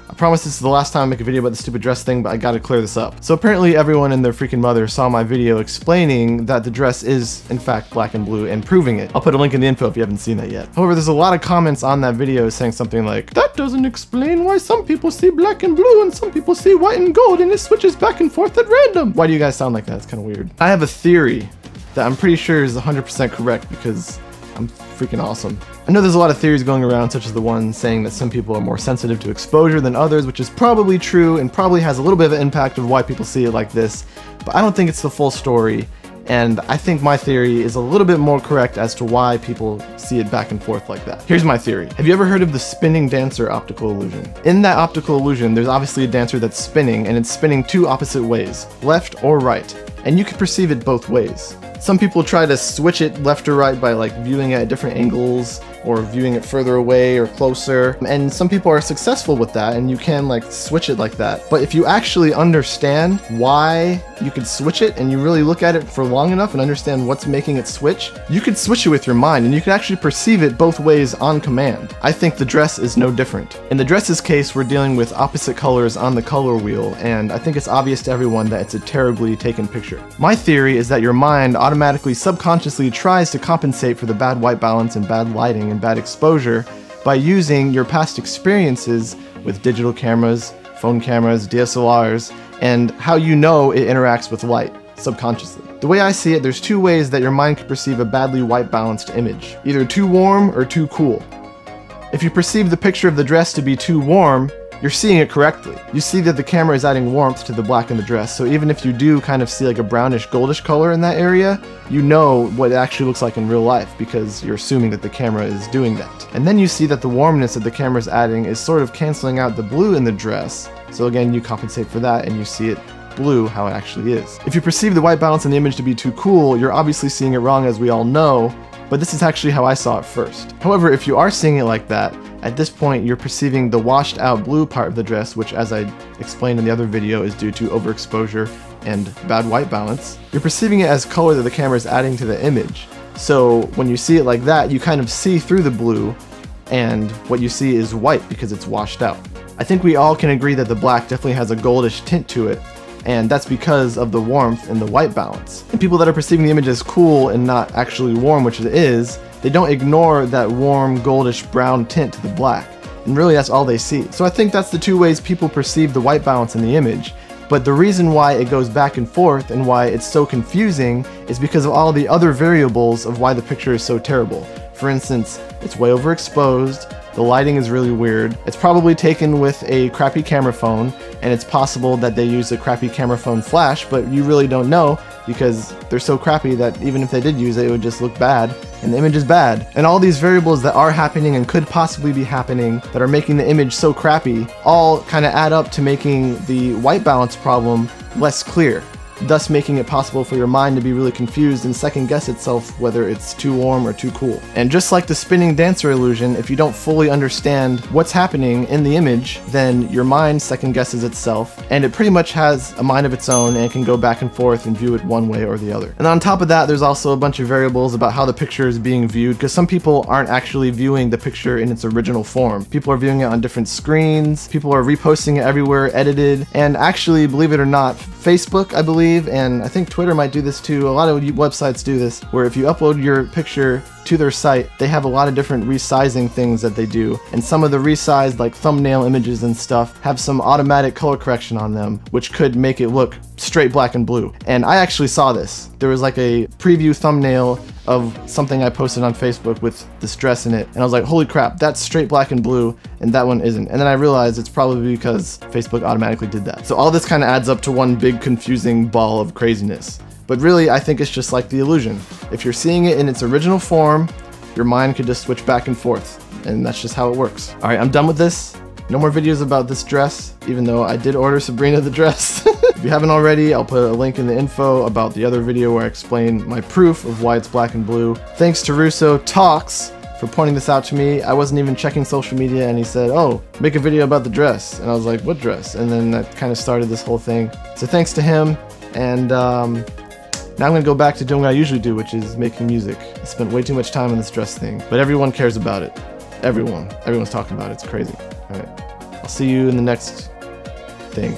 I promise this is the last time I make a video about the stupid dress thing, but I gotta clear this up. So apparently everyone and their freaking mother saw my video explaining that the dress is in fact black and blue and proving it. I'll put a link in the info if you haven't seen that yet. However, there's a lot of comments on that video saying something like, that doesn't explain why some people see black and blue and some people see white and gold and it switches back and forth at random. Why do you guys sound like that? It's kind of weird. I have a theory that I'm pretty sure is 100% correct because I'm freaking awesome. I know there's a lot of theories going around, such as the one saying that some people are more sensitive to exposure than others, which is probably true and probably has a little bit of an impact of why people see it like this, but I don't think it's the full story, and I think my theory is a little bit more correct as to why people see it back and forth like that. Here's my theory. Have you ever heard of the spinning dancer optical illusion? In that optical illusion, there's obviously a dancer that's spinning, and it's spinning two opposite ways, left or right, and you can perceive it both ways. Some people try to switch it left or right by like viewing it at different angles or viewing it further away or closer, and some people are successful with that and you can like switch it like that. But if you actually understand why you could switch it and you really look at it for long enough and understand what's making it switch, you could switch it with your mind and you can actually perceive it both ways on command. I think the dress is no different. In the dress's case, we're dealing with opposite colors on the color wheel, and I think it's obvious to everyone that it's a terribly taken picture. My theory is that your mind automatically subconsciously tries to compensate for the bad white balance and bad lighting and bad exposure by using your past experiences with digital cameras, phone cameras, DSLRs, and how you know it interacts with light subconsciously. The way I see it, there's two ways that your mind can perceive a badly white balanced image, either too warm or too cool. If you perceive the picture of the dress to be too warm, you're seeing it correctly. You see that the camera is adding warmth to the black in the dress, so even if you do kind of see like a brownish goldish color in that area, you know what it actually looks like in real life because you're assuming that the camera is doing that. And then you see that the warmness that the camera is adding is sort of canceling out the blue in the dress, so again you compensate for that and you see it blue how it actually is. If you perceive the white balance in the image to be too cool, you're obviously seeing it wrong, as we all know, but this is actually how I saw it first. However, if you are seeing it like that, at this point you're perceiving the washed out blue part of the dress, which as I explained in the other video is due to overexposure and bad white balance. You're perceiving it as color that the camera is adding to the image. So when you see it like that, you kind of see through the blue and what you see is white because it's washed out. I think we all can agree that the black definitely has a goldish tint to it, and that's because of the warmth and the white balance. And people that are perceiving the image as cool and not actually warm, which it is, they don't ignore that warm goldish brown tint to the black, and really that's all they see. So I think that's the two ways people perceive the white balance in the image, but the reason why it goes back and forth and why it's so confusing is because of all the other variables of why the picture is so terrible. For instance, it's way overexposed, the lighting is really weird, it's probably taken with a crappy camera phone, and it's possible that they use a crappy camera phone flash, but you really don't know because they're so crappy that even if they did use it, it would just look bad, and the image is bad. And all these variables that are happening and could possibly be happening that are making the image so crappy all kind of add up to making the white balance problem less clear, thus making it possible for your mind to be really confused and second guess itself whether it's too warm or too cool. And just like the spinning dancer illusion, if you don't fully understand what's happening in the image, then your mind second guesses itself, and it pretty much has a mind of its own and can go back and forth and view it one way or the other. And on top of that, there's also a bunch of variables about how the picture is being viewed, because some people aren't actually viewing the picture in its original form. People are viewing it on different screens, people are reposting it everywhere, edited, and actually, believe it or not, Facebook, I believe, and I think Twitter might do this too, a lot of websites do this, where if you upload your picture to their site, they have a lot of different resizing things that they do, and some of the resized like thumbnail images and stuff have some automatic color correction on them, which could make it look straight black and blue. And I actually saw this. There was like a preview thumbnail of something I posted on Facebook with this dress in it, and I was like, holy crap, that's straight black and blue, and that one isn't. And then I realized it's probably because Facebook automatically did that. So all this kind of adds up to one big confusing ball of craziness. But really, I think it's just like the illusion. If you're seeing it in its original form, your mind could just switch back and forth, and that's just how it works. Alright, I'm done with this. No more videos about this dress, even though I did order Sabrina the dress. If you haven't already, I'll put a link in the info about the other video where I explain my proof of why it's black and blue. Thanks to Russo Talks for pointing this out to me. I wasn't even checking social media, and he said, oh, make a video about the dress. And I was like, what dress? And then that kind of started this whole thing. So thanks to him, and now I'm gonna go back to doing what I usually do, which is making music. I spent way too much time on this dress thing, but everyone cares about it. Everyone's talking about it, it's crazy. All right, I'll see you in the next thing.